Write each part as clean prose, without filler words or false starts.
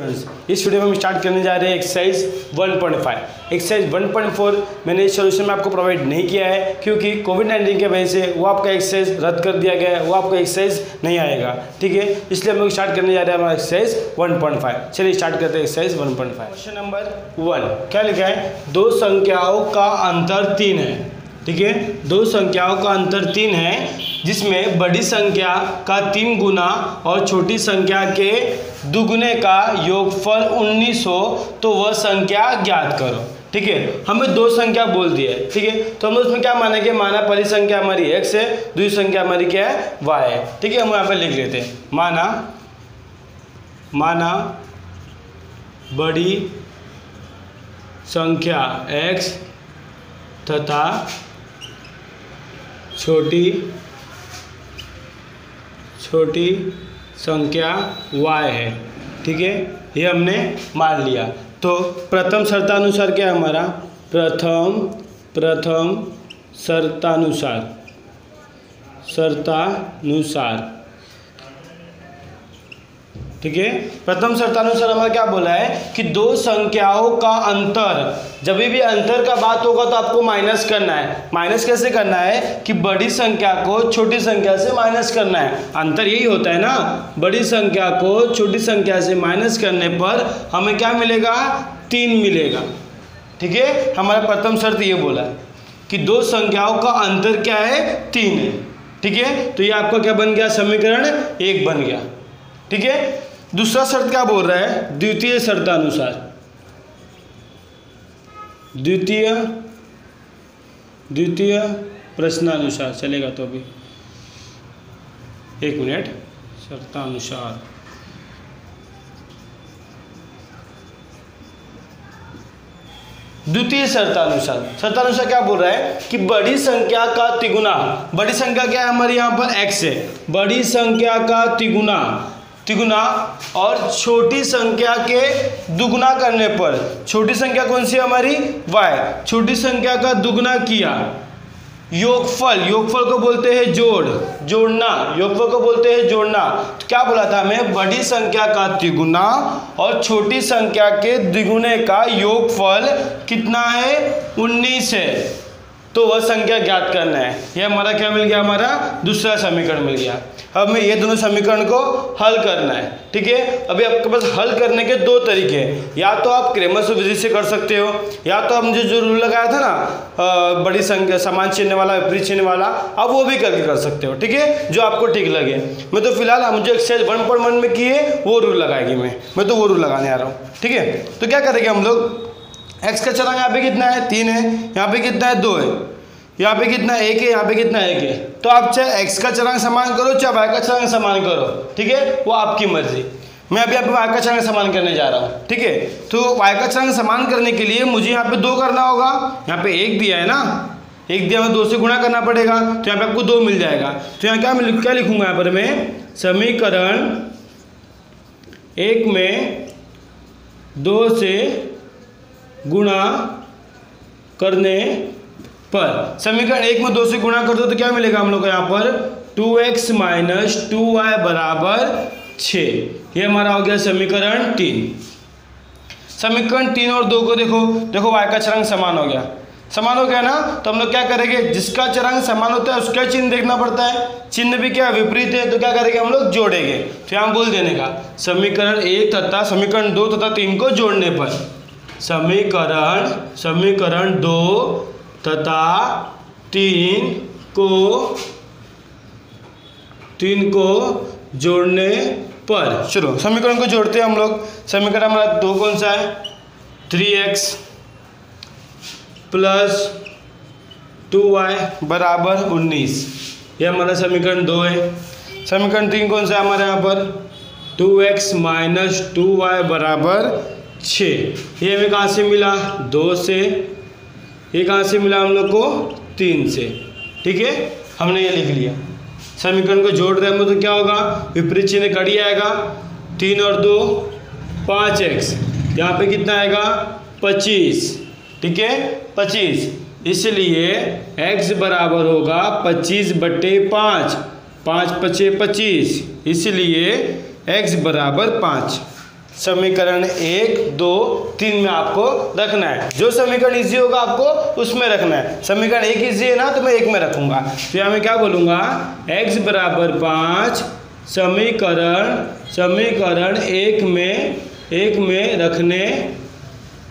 Friends, इस video में हम स्टार्ट करने जा रहे हैं एक्सरसाइज 1.5। एक्सरसाइज 1.4 मैंने इस सोल्यूशन में आपको प्रोवाइड नहीं किया है क्योंकि कोविड-19 की वजह से वो आपका एक्सरसाइज रद्द कर दिया गया है, वो आपका एक्सरसाइज नहीं आएगा। ठीक है, इसलिए हम लोग स्टार्ट करने जा रहे हैं हमारा एक्सरसाइज 1.5। चलिए स्टार्ट करते हैं एक्सरसाइज 1.5। क्वेश्चन नंबर 1 क्या लिखा है? दो संख्याओं का अंतर 3 है। ठीक है, दो संख्याओं का अंतर 3 है जिसमें बड़ी संख्या का 3 गुना और छोटी संख्या के दुगुने का योगफल 19 हो तो वह संख्या ज्ञात करो। ठीक है, हमें दो संख्या बोल दी है। ठीक है, तो हम उसमें क्या मानेंगे? माना पहली संख्या हमारी x है, दूसरी संख्या हमारी क्या है? y है। ठीक है, हम यहाँ पे लिख लेते हैं माना बड़ी संख्या x तथा छोटी संख्या y है। ठीक है, ये हमने मान लिया। तो प्रथम शर्तानुसार क्या है हमारा? प्रथम शर्तानुसार ठीक है, प्रथम शर्तानुसार हमारा क्या बोला है कि दो संख्याओं का अंतर, जब भी अंतर का बात होगा तो आपको माइनस करना है। माइनस कैसे करना है कि बड़ी संख्या को छोटी संख्या से माइनस करना है। अंतर यही होता है ना, बड़ी संख्या को छोटी संख्या से माइनस करने पर हमें क्या मिलेगा? 3 मिलेगा। ठीक है, हमारा प्रथम शर्त ये बोला है कि दो संख्याओं का अंतर क्या है? 3 है। ठीक है, तो ये आपका क्या बन गया? समीकरण 1 बन गया। ठीक है, दूसरा शर्त क्या बोल रहा है? द्वितीय शर्तानुसार द्वितीय प्रश्नानुसार चलेगा। तो अभी 1 मिनट। शर्तानुसार द्वितीय शर्तानुसार क्या बोल रहा है कि बड़ी संख्या का तिगुना, बड़ी संख्या क्या है हमारी? यहाँ पर x है। बड़ी संख्या का तिगुना और छोटी संख्या के दुगुना करने पर, छोटी संख्या कौन सी है हमारी? y। छोटी संख्या का दुगुना किया, योगफल को बोलते हैं जोड़ना। योगफल को बोलते हैं जोड़ना। तो क्या बोला था हमें? बड़ी संख्या का तिगुना और छोटी संख्या के द्विगुने का योगफल कितना है? 19 है। तो वह संख्या ज्ञात करना है। यह हमारा क्या मिल गया? हमारा दूसरा समीकरण मिल गया। अब हमें ये दोनों समीकरण को हल करना है। ठीक है, अभी आपके पास हल करने के 2 तरीके हैं। या तो आप क्रमश विधि से कर सकते हो, या तो हमने जो रूल लगाया था ना, बड़ी संख्या समान चिन्ह वाला विपरीत चिन्ह वाला, आप वो भी करके कर सकते हो। ठीक है, जो आपको ठीक लगे। मैं तो फिलहाल मुझे एक्सरसाइज 1.1 में किए वो रूल लगाएगी। मैं तो वो रूल लगाने आ रहा हूँ। ठीक है, तो क्या करेंगे हम लोग? x का चरांक यहाँ पे कितना है? 3 है। यहाँ पे कितना है? 2 है। यहाँ पे कितना? 1 है। यहाँ पे कितना? 1 है। तो आप चाहे x का चरांक समान करो चाहे y का चरांक समान करो। ठीक है, वो आपकी मर्जी। मैं अभी यहाँ पे y का चरांक समान करने जा रहा हूँ। ठीक है, तो y का चरांक समान करने के लिए मुझे यहाँ पे 2 करना होगा। यहाँ पे 1 दिया है ना, 1 दिया, मैं 2 से गुणा करना पड़ेगा। तो यहाँ पे आपको 2 मिल जाएगा। तो यहाँ क्या लिखूंगा? यहाँ पर मैं समीकरण 1 में 2 से गुणा करने पर, समीकरण 1 में 2 से गुणा कर दो तो क्या मिलेगा हम लोग को? यहाँ पर 2x - 2y बराबर 6। ये हमारा हो गया समीकरण 3। समीकरण 3 और 2 को देखो y का चरांक समान हो गया ना। तो हम लोग क्या करेंगे? जिसका चरांक समान होता है उसका चिन्ह देखना पड़ता है। चिन्ह भी क्या विपरीत है, तो क्या करेंगे हम लोग? जोड़ेंगे। तो यहाँ बोल देने का समीकरण 1 तथा समीकरण 2 तथा 3 को जोड़ने पर, समीकरण 2 तथा 3 को जोड़ने पर, चलो समीकरण को जोड़ते हैं हम लोग। समीकरण हमारा 2 कौन सा है? 3x + 2y बराबर 19। यह हमारा समीकरण 2 है। समीकरण 3 कौन सा है हमारे यहाँ पर? 2x - 2y बराबर 6। ये हमें कहाँ से मिला? 2 से। ये कहाँ से मिला हम लोग को? 3 से। ठीक है, हमने ये लिख लिया। समीकरण को जोड़ रहे हैं तो क्या होगा? विपरीत चिन्ह कड़ी आएगा। 3 और 2 5x। यहाँ पे कितना आएगा? 25। ठीक है, 25। इसलिए x बराबर होगा 25/5। 5 × 5 = 25, इसलिए x बराबर 5। समीकरण 1, 2, 3 में आपको रखना है। जो समीकरण इजी होगा आपको उसमें रखना है। समीकरण 1 इजी है ना, तो मैं 1 में रखूंगा। तो यहाँ मैं क्या बोलूँगा, x बराबर 5 समीकरण 1 में रखने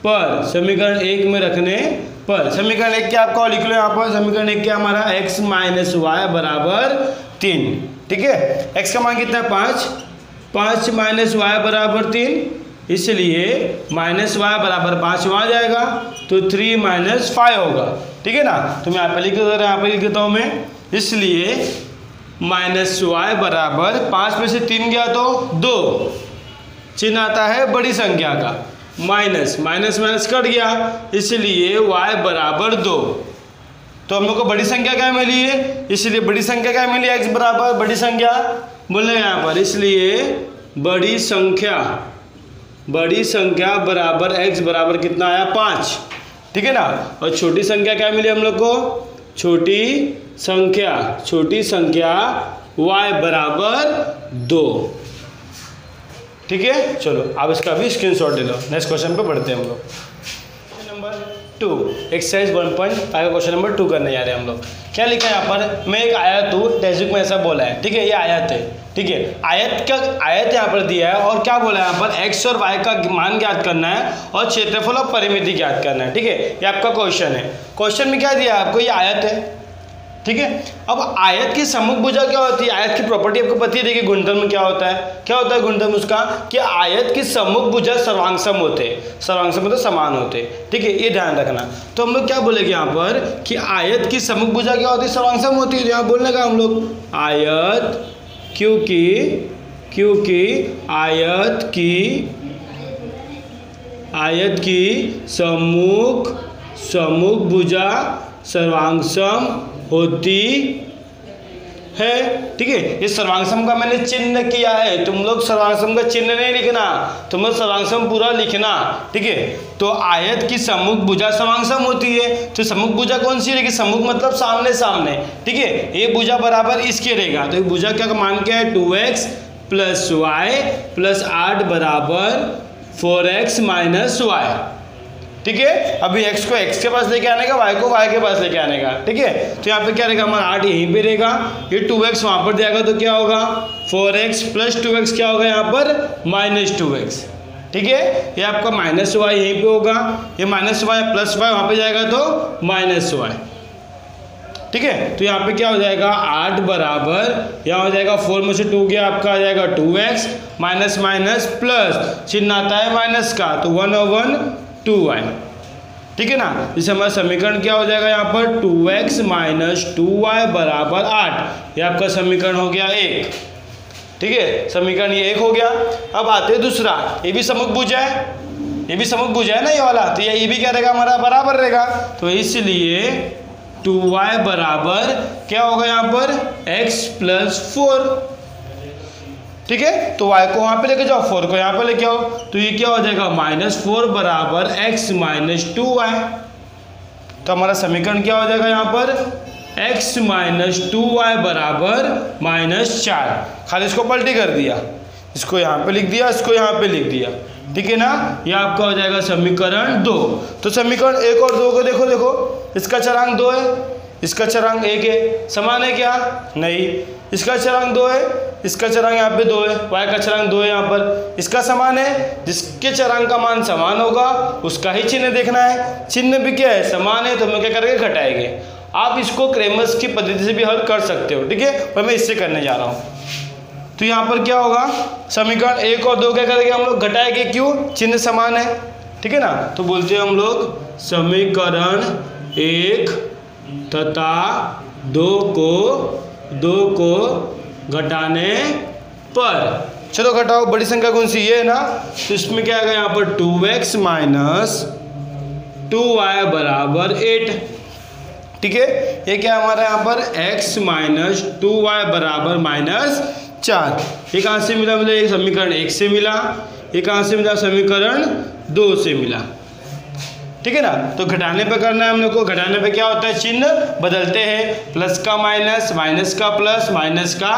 पर, समीकरण 1 में रखने पर, समीकरण 1 क्या आपका लिख लो यहाँ पर। समीकरण 1 क्या हमारा, x माइनस वाई बराबर 3। ठीक है, x का मान कितना है 5 माइनस वाई बराबर 3, इसलिए माइनस वाई बराबर 5 वहाँ जाएगा तो 3 माइनस 5 होगा। ठीक है ना, तो मैं यहाँ पे लिख देता हूँ, यहाँ पे लिख देता हूँ मैं, इसलिए माइनस वाई बराबर 5 में से 3 गया तो 2, चिन्ह आता है बड़ी संख्या का, माइनस कट गया, इसलिए y बराबर 2। तो हम लोग को बड़ी संख्या क्या मिली है, इसलिए बड़ी संख्या क्या मिली, x बराबर बड़ी संख्या बोलने यहाँ पर, इसलिए बड़ी संख्या बराबर x बराबर कितना आया 5। ठीक है ना, और छोटी संख्या क्या मिली हम लोग को, छोटी संख्या y बराबर 2। ठीक है, चलो अब इसका भी स्क्रीनशॉट ले लो। नेक्स्ट क्वेश्चन पे बढ़ते हैं हम लोग। क्वेश्चन नंबर 2, एक्सरसाइज 1.5 का क्वेश्चन नंबर 2 करने जा रहे हैं हम लोग। क्या लिखा है यहाँ पर, मैं एक आयत हूँ, टेक्स्ट में ऐसा बोला है। ठीक है, ये आयत है। ठीक है, आयत यहाँ पर दिया है और क्या बोला है यहाँ पर, x और y का मान ज्ञात करना है और क्षेत्रफल और परिमिति ज्ञात करना है। ठीक है, ये आपका क्वेश्चन है। क्वेश्चन में क्या दिया है आपको, ये आयत है। ठीक है, अब आयत की सम्मुख भुजा क्या होती है, आयत की प्रॉपर्टी आपको पता ही है। देखिए गुणधर्म क्या होता है गुणधर्म उसका, कि आयत की सम्मुख भुजा सर्वांगसम होते हैं, सर्वांगसम मतलब समान होते हैं। ठीक है, ये ध्यान रखना। तो हम लोग क्या बोलेंगे यहाँ पर कि आयत की सम्मुख भुजा क्या होती है, सर्वांगसम होती है। तो यहाँ बोलने का हम लोग आयत, क्योंकि आयत की सम्मुख भुजा सर्वांगसम होती है। ठीक है, इस सर्वांगसम का मैंने चिन्ह किया है, तुम लोग सर्वांगसम का चिन्ह नहीं लिखना, तुम लोग सर्वांगसम पूरा लिखना। ठीक है, तो आयत की सम्मुख भुजा सर्वांगसम होती है। तो सम्मुख भुजा कौन सी रहेगी, सम्मुख मतलब सामने। ठीक है, ये भुजा बराबर इसके रहेगा, तो भुजा का मान क्या है, 2x प्लस वाई प्लस 8 बराबर 4x माइनस वाई। ठीक है, अभी x को x के पास लेके आने का, y को y के पास लेके आने का। ठीक है, तो यहाँ पे क्या रहेगा हमारा 8 यहीं पे रहेगा, ये 2x वहाँ पर जाएगा तो क्या होगा 4x प्लस 2x क्या होगा यहाँ पर माइनस 2x। ठीक है, ये आपका माइनस वाई यहीं पे होगा, ये माइनस वाई प्लस वाई वहाँ पे जाएगा तो माइनस वाई। ठीक है, तो यहाँ पे क्या हो जाएगा 8 बराबर, यहाँ हो जाएगा 4 में से 2 गया, आपका आ जाएगा 2x माइनस माइनस प्लस, चिन्ह आता है माइनस का, तो 1/2y। ठीक है ना, जिससे हमारा समीकरण क्या हो जाएगा यहाँ पर 2x माइनस 2y बराबर 8। ये आपका समीकरण हो गया 1। ठीक है, समीकरण ये 1 हो गया। अब आते हैं दूसरा, ये भी सम्मुख भुजा है, ना ये वाला, तो ये भी क्या रहेगा हमारा बराबर रहेगा, तो इसलिए 2y बराबर क्या होगा यहाँ पर x प्लस 4। ठीक है, तो y को वहाँ पे लेके जाओ, 4 को यहाँ पे लेके आओ, तो ये क्या हो जाएगा -4 बराबर x माइनस 2y। तो हमारा समीकरण क्या हो जाएगा यहाँ पर x माइनस 2y बराबर -4। खाली इसको पलटी कर दिया, इसको यहाँ पे लिख दिया, इसको यहाँ पे लिख दिया। ठीक है ना, ये आपका हो जाएगा समीकरण 2। तो समीकरण 1 और 2 को देखो, इसका चरांक 2 है, इसका चरांक 1 है, समान है क्या, नहीं। इसका चरांक 2 है, इसका चरांक यहाँ पे 2 है, y का चरांक 2 है यहाँ पर, इसका समान है। जिसके चरांक का मान समान होगा उसका ही चिन्ह देखना है, चिन्ह भी क्या है समान है, तो हम क्या करेंगे घटाएंगे। आप इसको क्रेमर्स की पद्धति से भी हल कर सकते हो। ठीक है, पर मैं इससे करने जा रहा हूँ। तो यहाँ पर क्या होगा, समीकरण 1 और 2 क्या करेंगे हम लोग घटाएंगे, क्यों, चिन्ह समान है। ठीक है ना, तो बोलते हैं हम लोग समीकरण 1 तथा 2 को घटाने पर, चलो घटाओ, बड़ी संख्या कौन सी ये है ना, तो इसमें क्या आएगा यहाँ पर 2x माइनस 2y बराबर 8। ठीक है, ये क्या हमारा यहाँ पर x माइनस 2y बराबर -4। ये कहाँ से मिला, एक समीकरण 1 से मिला, ये कहाँ से मिला, समीकरण 2 से मिला। ठीक है ना। तो घटाने पे करना है हम लोग को। घटाने पे क्या होता है, चिन्ह बदलते हैं, प्लस का माइनस, माइनस का प्लस, माइनस का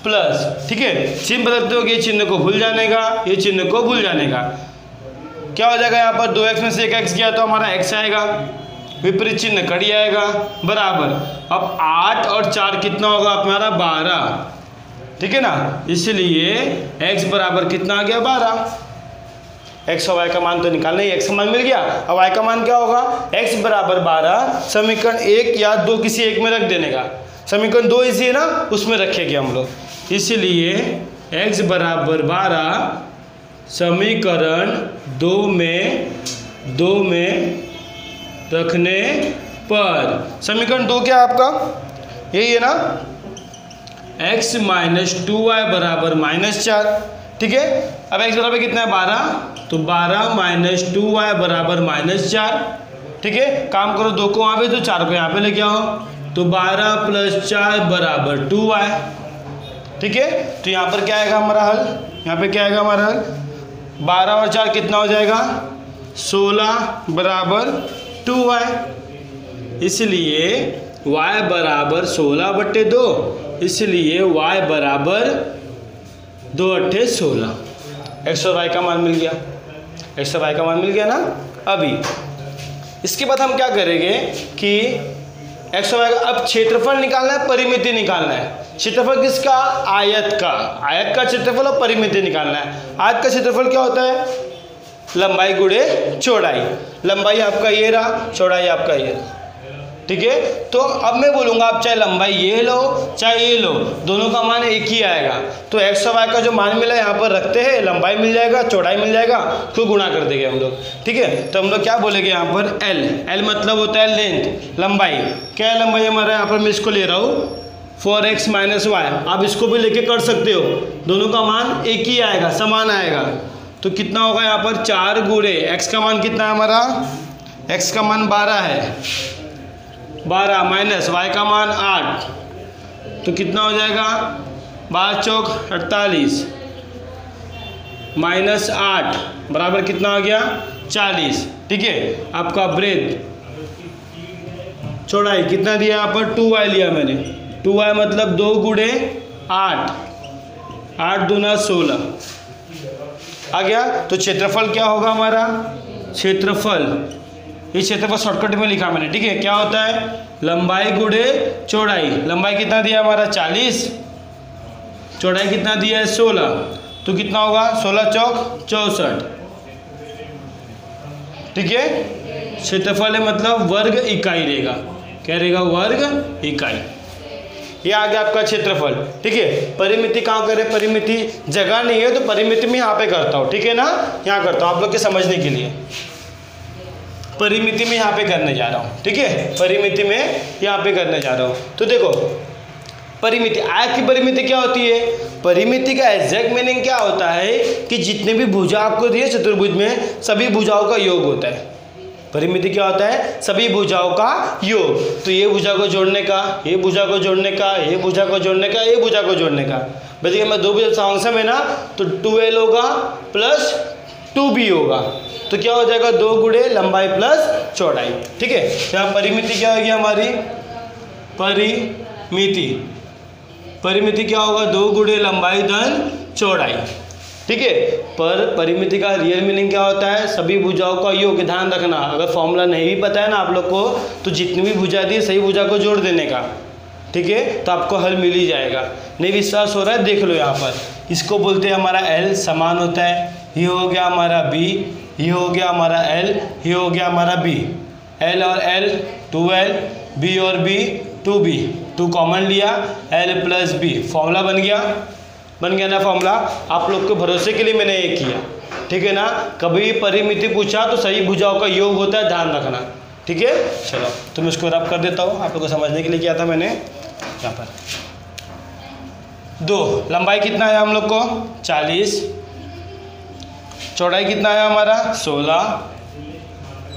प्लस, ठीक है। चिन्ह बदलते हो, ये चिन्ह को भूल जाने का, ये चिन्ह को भूल जाने का। क्या हो जाएगा यहाँ पर, 2x में से 1x गया तो हमारा x आएगा, विपरीत चिन्ह कड़ी आएगा, बराबर। अब 8 और 4 कितना होगा हमारा, 12, ठीक है ना। इसलिए x बराबर कितना आ गया, 12। x और y का मान तो निकालना ही, x का मान मिल गया। अब y का मान क्या होगा, x बराबर 12, समीकरण 1 या 2 किसी एक में रख देने का। समीकरण 2 इसी है ना, उसमें रखेंगे हम लोग। इसलिए x बराबर 12 समीकरण 2 में रखने पर, समीकरण 2 क्या है आपका, यही है ना, x माइनस 2y बराबर -4, ठीक है। अब x बराबर कितना है, 12, तो 12 माइनस 2y बराबर -4, ठीक है। काम करो, 2 को वहाँ पे तो 4 को यहाँ पे लेके आओ, तो 12 + 4 बराबर 2y, ठीक है। तो यहाँ पर क्या आएगा हमारा हल, यहाँ पे क्या आएगा हमारा हल, 12 और 4 कितना हो जाएगा, 16 बराबर 2y। इसलिए y बराबर 16/2, इसलिए y बराबर 2 × 16। x और y का मान मिल गया, x और y का मान मिल गया ना। अभी इसके बाद हम क्या करेंगे कि x और y का, अब क्षेत्रफल निकालना है, परिमिति निकालना है। क्षेत्रफल किसका, आयत का, आयत का क्षेत्रफल और परिमिति निकालना है। आयत का क्षेत्रफल क्या होता है, लंबाई गुणे चौड़ाई। लंबाई आपका ये रहा, चौड़ाई आपका ये रहा, ठीक है। तो अब मैं बोलूँगा आप चाहे लंबाई ये लो चाहे ये लो, दोनों का मान एक ही आएगा। तो x और y का जो मान मिला है यहाँ पर रखते हैं, लंबाई मिल जाएगा, चौड़ाई मिल जाएगा, तो गुणा कर देंगे हम लोग, ठीक है। तो हम लोग क्या बोलेंगे यहाँ पर, l मतलब होता है लेंथ, लंबाई। क्या है लंबाई हमारा, यहाँ पर मैं इसको ले रहा हूँ 4x - y। आप इसको भी लेके कर सकते हो, दोनों का मान एक ही आएगा, समान आएगा। तो कितना होगा यहाँ पर, 4 गुणे x का मान कितना है हमारा, x का मान 12 है, 12 माइनस y का मान 8, तो कितना हो जाएगा, 12 चौक 48 -8 बराबर कितना हो गया, 40, ठीक है। आपका ब्रेथ, चौड़ाई कितना दिया यहाँ पर, 2y लिया मैंने, 2y मतलब 2 गुणे 8, 8 दूना 16 आ गया। तो क्षेत्रफल क्या होगा हमारा, क्षेत्रफल, ये क्षेत्रफल शॉर्टकट में लिखा मैंने, ठीक है। क्या होता है, लंबाई गुणे चौड़ाई। लंबाई कितना दिया हमारा 40, चौड़ाई कितना दिया है 16, तो कितना होगा 16 चौक 64, ठीक है। क्षेत्रफल है मतलब वर्ग इकाई रहेगा, क्या रहेगा, वर्ग इकाई। ये आ गया आपका क्षेत्रफल, ठीक है। परिमिति कहाँ करें, परिमिति जगह नहीं है तो परिमिति में यहाँ पे करता हूँ, ठीक है ना, यहाँ करता हूँ आप लोग के समझने के लिए। परिमिति में यहाँ पे करने जा रहा हूँ, ठीक है, परिमिति में यहाँ पे करने जा रहा हूँ। तो देखो परिमिति, आयत की परिमिति क्या होती है, परिमिति का एग्जैक्ट मीनिंग क्या होता है कि जितने भी भुजा आपको दिए चतुर्भुज में, सभी भुजाओं का योग होता है। परिमिति क्या होता है, सभी भुजाओं का योग। तो ये भुजा को जोड़ने का, ये भुजा को जोड़ने का, ये भुजा को जोड़ने का, ये भुजा को जोड़ने का। देखिए मैं 2 भुजा सामने में ना, तो 2l होगा प्लस 2b होगा, तो क्या हो जाएगा 2 गुणे लंबाई प्लस चौड़ाई, ठीक है। यहाँ परिमिति क्या होगी हमारी, परिमिति क्या होगा, 2 गुणे लंबाई धन चौड़ाई, ठीक है। पर परिमिति का रियल मीनिंग क्या होता है, सभी भुजाओं का योग। ध्यान रखना, अगर फॉर्मूला नहीं भी पता है ना आप लोग को, तो जितनी भी भुजा दी सही भुजा को जोड़ देने का, ठीक है, तो आपको हल मिल ही जाएगा। नहीं विश्वास हो रहा है, देख लो यहाँ पर, इसको बोलते हैं हमारा l समान होता है, ये हो गया हमारा b, ये हो गया हमारा l, ये हो गया हमारा b, l और l 2l, b और b 2b, 2 कॉमन लिया, l + b, फॉर्मूला बन गया ना फॉर्मूला। आप लोग के भरोसे के लिए मैंने ये किया, ठीक है ना। कभी परिमिति पूछा तो सही भुजाओं का योग होता है, ध्यान रखना, ठीक है। चलो तो मैं इसको रब कर देता हूँ, आप लोग को समझने के लिए किया था मैंने। यहाँ पर 2 लंबाई कितना है हम लोग को 40, चौड़ाई कितना है हमारा 16,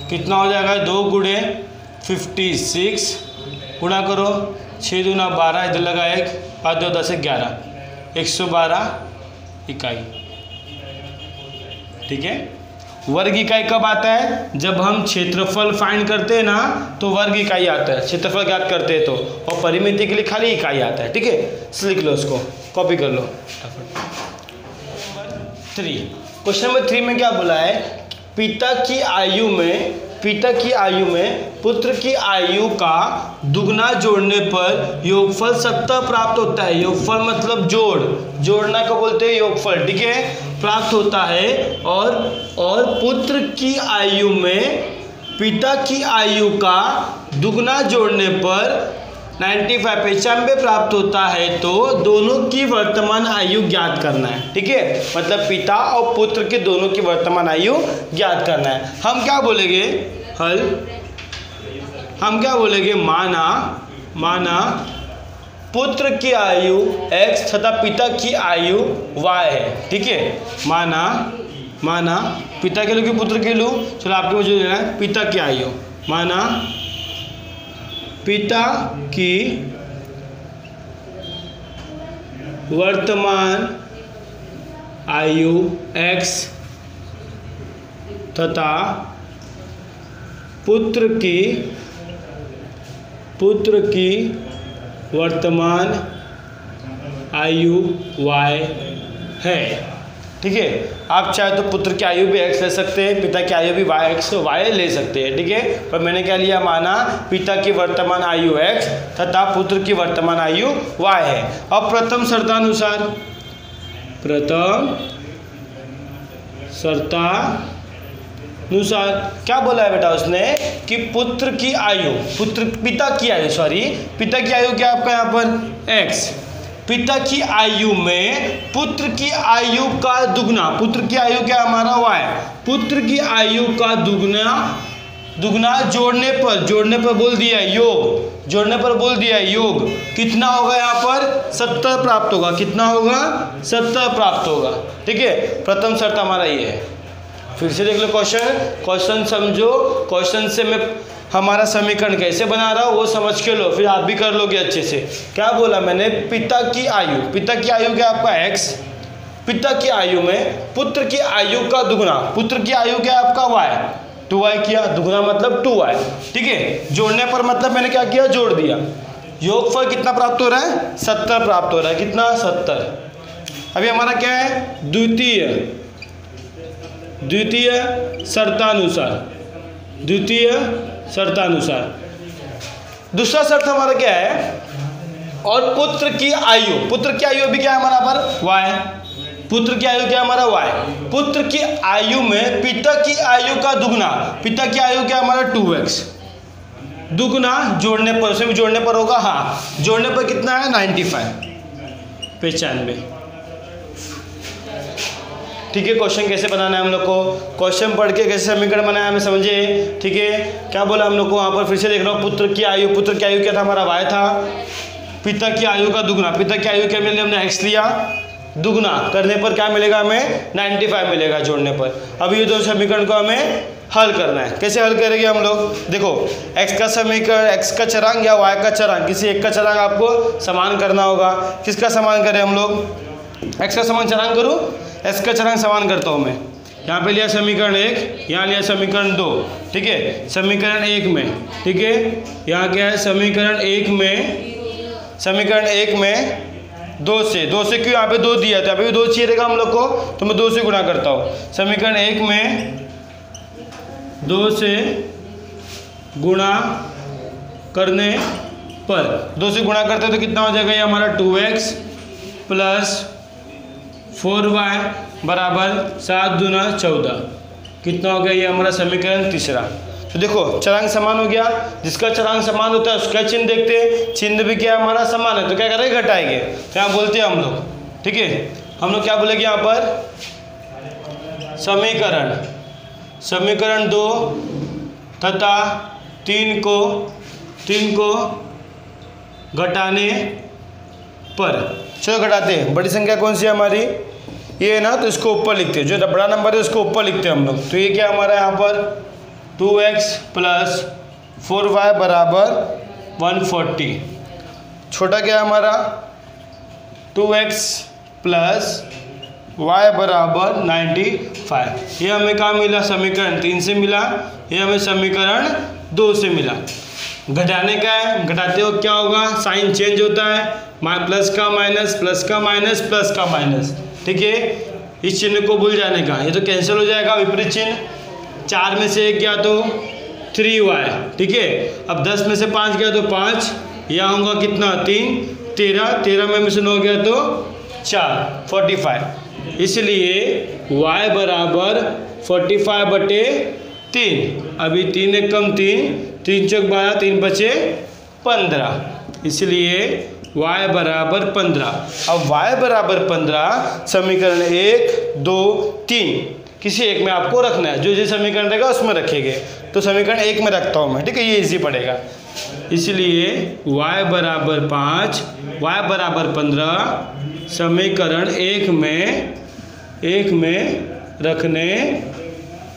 कितना हो जाएगा 2 गुणे 56, गुणा करो 6 दूना 12, इधर लगा 1, 5 2 10 11, 112 इकाई, ठीक है। वर्ग इकाई कब आता है? जब हम क्षेत्रफल फाइंड करते हैं ना तो वर्ग इकाई आता है, क्षेत्रफल ज्ञात करते हैं तो, और परिमिति के लिए खाली इकाई आता है। ठीक है, लिख लो, उसको कॉपी कर लो। क्वेश्चन नंबर 3 में क्या बोला है? पिता की आयु में पुत्र की आयु का दुगना जोड़ने पर योगफल 70 प्राप्त होता है। योगफल मतलब जोड़ना को बोलते हैं योगफल। ठीक है, प्राप्त होता है। और पुत्र की आयु में पिता की आयु का दुगना जोड़ने पर 95 प्राप्त होता है। तो दोनों की वर्तमान आयु ज्ञात करना है। ठीक है, मतलब पिता और पुत्र के दोनों की वर्तमान आयु ज्ञात करना है। हम क्या बोलेंगे? हम क्या बोलेंगे? माना पुत्र की आयु x तथा पिता की आयु y है। ठीक है, माना पिता के लूँ कि पुत्र के लूँ? चलो आपके मुझे लेना है पिता की आयु। माना पिता की वर्तमान आयु x तथा पुत्र की वर्तमान आयु y है। ठीक है, आप चाहे तो पुत्र की आयु भी x ले सकते हैं, पिता की आयु भी y ले सकते हैं। ठीक है, पर मैंने क्या लिया? माना पिता की वर्तमान आयु x तथा पुत्र की वर्तमान आयु y है। अब प्रथम शर्तानुसार क्या बोला है बेटा उसने? कि पिता की आयु क्या आपका यहाँ पर? x। पिता की आयु में पुत्र की आयु का दुगना, पुत्र की आयु क्या हमारा y, पुत्र की आयु का दुगना जोड़ने पर बोल दिया योग, कितना होगा यहाँ पर? 70 प्राप्त होगा। कितना होगा? 70 प्राप्त होगा। ठीक है, प्रथम शर्त हमारा ये है। फिर से देख लो क्वेश्चन समझो। क्वेश्चन से मैं हमारा समीकरण कैसे बना रहा हूँ वो समझ के लो, फिर आप भी कर लोगे अच्छे से। क्या बोला मैंने? पिता की आयु क्या आपका x, पिता की आयु में पुत्र की आयु का दुगना, पुत्र की आयु क्या आपका y, 2y किया, दुगना मतलब 2y। ठीक है, जोड़ने पर मतलब मैंने क्या किया? जोड़ दिया। योगफल कितना प्राप्त हो रहा है? 70 प्राप्त हो रहा है। कितना? 70। अभी हमारा क्या है? द्वितीय शर्तानुसार दूसरा शर्त हमारा क्या है? और पुत्र की आयु भी क्या है हमारा पर? y। पुत्र की आयु क्या हमारा? y। पुत्र की आयु में पिता की आयु का दुगना, पिता की आयु क्या हमारा? 2x। दुगना जोड़ने पर, उसमें भी जोड़ने पर होगा, हाँ, जोड़ने पर कितना है? 95। ठीक है, क्वेश्चन कैसे बनाना है हम लोग को? क्वेश्चन पढ़ के कैसे समीकरण बनाया हमें समझे। ठीक है, क्या बोला हम लोग को वहाँ पर? फिर से देख रहा हूँ। पुत्र की आयु क्या था हमारा? y था। पिता की आयु का दुगना, पिता की आयु क्या मिली? हमने x लिया, दुगना करने पर क्या मिलेगा हमें? 95 मिलेगा जोड़ने पर। अब ये दो समीकरण को हमें हल करना है। कैसे हल करेंगे हम लोग? देखो, x का समीकरण, x का चरांक या y का चरांक, किसी एक का चरांक आपको समान करना होगा। किसका समान करें हम लोग? x का समान चरांक करूँ, x का चरांक समान करता हूँ मैं। यहाँ पे लिया समीकरण 1, यहाँ लिया समीकरण 2। ठीक है, समीकरण 1 में, ठीक है, यहाँ क्या है? समीकरण 1 में 2 से क्यों? यहाँ पे 2 दिया था, यहाँ पे भी 2 चाहिए रहेगा हम लोग को, तो मैं 2 से गुणा करता हूँ। समीकरण 1 में 2 से गुणा करने पर, 2 से गुणा करते तो कितना हो जाएगा? ये हमारा 2x प्लस 4y बराबर 7 दूना 14। कितना हो गया? ये हमारा समीकरण तीसरा। तो देखो, चरांक समान हो गया। जिसका चरांक समान होता है उसका चिन्ह देखते हैं। चिन्ह भी क्या हमारा समान है, तो क्या करेंगे? घटाएंगे। तो यहाँ बोलते हैं हम लोग, ठीक है, हम लोग क्या बोलेंगे यहाँ पर? समीकरण 2 तथा 3 को घटाने पर, चलो घटाते हैं। बड़ी संख्या कौन सी है हमारी? ये है ना, तो इसको ऊपर लिखते हैं। जो बड़ा नंबर है उसको ऊपर लिखते हैं हम लोग। तो ये क्या हमारा यहाँ पर? 2x प्लस 4y बराबर 140। छोटा क्या है हमारा? 2x प्लस y बराबर 95। ये हमें कहाँ मिला, समीकरण 3 से मिला, ये हमें समीकरण 2 से मिला। घटाने का है, घटाते हो क्या होगा, साइन चेंज होता है, प्लस का माइनस, प्लस का माइनस, प्लस का माइनस, ठीक है। इस चिन्ह को भूल जाने का, ये तो कैंसिल हो जाएगा विपरीत चिन्ह। 4 में से 1 गया तो 3y, ठीक है। अब 10 में से 5 गया तो 5, यहाँ होगा कितना 3, 13 में से 9 गया तो 4, 45। इसलिए y बराबर 45/3। अभी 3 एक कम 3 चौक 12, 3 बचे 15, इसलिए y बराबर 15। अब y बराबर 15 समीकरण 1, 2, 3 किसी एक में आपको रखना है, जो समीकरण रहेगा उसमें रखेंगे। तो समीकरण 1 में रखता हूँ मैं, ठीक है, ये इजी पड़ेगा। इसलिए y बराबर 5, y बराबर 15 समीकरण 1 में रखने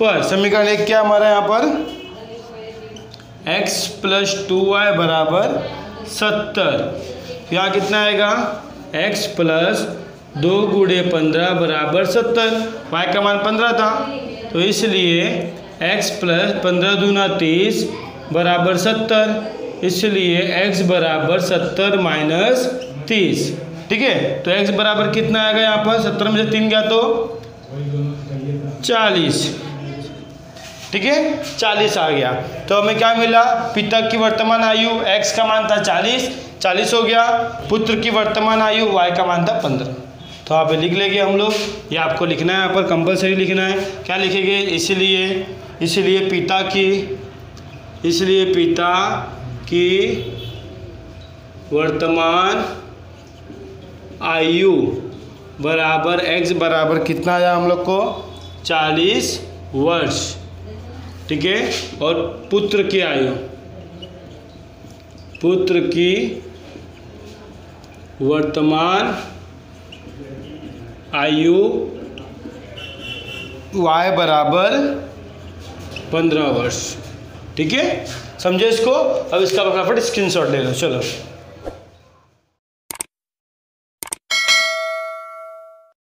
पर समीकरण 1 क्या हमारा यहाँ पर, x + 2y बराबर 70। यहाँ कितना आएगा, x + 2 × 15 बराबर 70। y का मान 15 था, तो इसलिए x + 15 दूना 30 बराबर 70। इसलिए x बराबर 70 - 30, ठीक है। तो x बराबर कितना आएगा यहाँ पर, 70 में से 3 गया तो 40, ठीक है, 40 आ गया। तो हमें क्या मिला, पिता की वर्तमान आयु x का मान था 40 हो गया, पुत्र की वर्तमान आयु y का मान था 15। तो यहाँ पे लिख लेंगे हम लोग, ये आपको लिखना है, यहाँ पर कंपलसरी लिखना है। क्या लिखेंगे, इसलिए पिता की वर्तमान आयु बराबर x बराबर कितना आया हम लोग को, 40 वर्ष, ठीक है। और पुत्र की वर्तमान आयु y बराबर 15 वर्ष, ठीक है। समझे इसको। अब इसका फटाफट स्क्रीनशॉट ले लो, चलो।